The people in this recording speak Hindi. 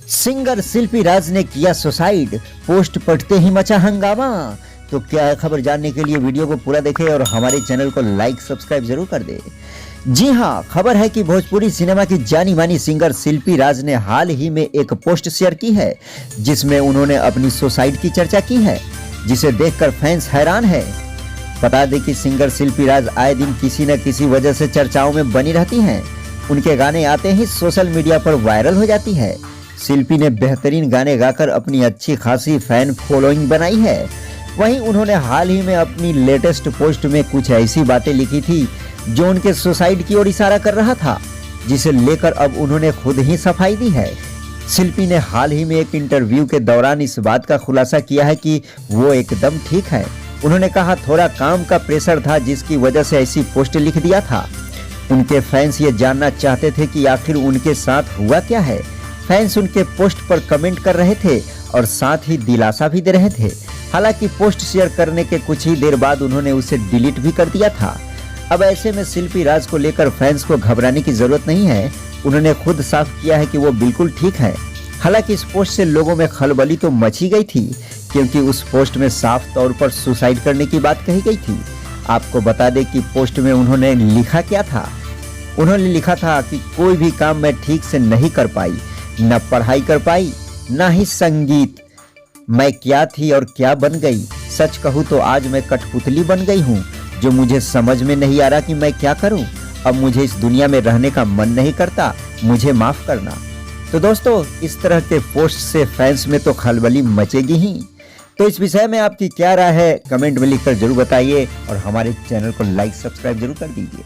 सिंगर शिल्पी राज ने किया सुसाइड, पोस्ट पढ़ते ही मचा हंगामा। तो क्या है खबर जानने के लिए वीडियो को पूरा देखें और हमारे चैनल को लाइक सब्सक्राइब जरूर कर दे। जी हां, खबर है कि भोजपुरी सिनेमा की जानी मानी सिंगर शिल्पी राज ने हाल ही में एक पोस्ट शेयर की है जिसमें उन्होंने अपनी सुसाइड की चर्चा की है, जिसे देखकर फैंस हैरान है। बता दें कि सिंगर शिल्पी राज आए दिन किसी न किसी वजह से चर्चाओं में बनी रहती हैं। उनके गाने आते ही सोशल मीडिया पर वायरल हो जाती है। शिल्पी ने बेहतरीन गाने गाकर अपनी अच्छी खासी फैन फॉलोइंग बनाई है। वहीं उन्होंने हाल ही में अपनी लेटेस्ट पोस्ट में कुछ ऐसी बातें लिखी थी जो उनके सुसाइड की ओर इशारा कर रहा था, जिसे लेकर अब उन्होंने खुद ही सफाई दी है। शिल्पी ने हाल ही में एक इंटरव्यू के दौरान इस बात का खुलासा किया है कि वो एकदम ठीक है। उन्होंने कहा, थोड़ा काम का प्रेशर था जिसकी वजह से ऐसी पोस्ट लिख दिया था। उनके फैंस ये जानना चाहते थे कि आखिर उनके साथ हुआ क्या है। फैंस उनके पोस्ट पर कमेंट कर रहे थे और साथ ही दिलासा भी दे रहे थे। हालांकि पोस्ट शेयर करने के कुछ ही देर बाद उन्होंने उसे डिलीट भी कर दिया था। अब ऐसे में शिल्पी राज को लेकर फैंस को घबराने की जरूरत नहीं है। उन्होंने खुद साफ किया है कि वो बिल्कुल ठीक है। हालांकि इस पोस्ट से लोगों में खलबली तो मची गई थी, क्योंकि उस पोस्ट में साफ तौर पर सुसाइड करने की बात कही गई थी। आपको बता दें कि पोस्ट में उन्होंने लिखा क्या था। उन्होंने लिखा था कि कोई भी काम मैं ठीक से नहीं कर पाई, न पढ़ाई कर पाई, न ही संगीत। मैं क्या थी और क्या बन गई। सच कहूँ तो आज मैं कठपुतली बन गई हूँ, जो मुझे समझ में नहीं आ रहा कि मैं क्या करूँ। अब मुझे इस दुनिया में रहने का मन नहीं करता, मुझे माफ करना। तो दोस्तों, इस तरह के पोस्ट से फैंस में तो खलबली मचेगी ही। तो इस विषय में आपकी क्या राय है, कमेंट में लिखकर जरूर बताइए और हमारे चैनल को लाइक सब्सक्राइब जरूर कर दीजिए।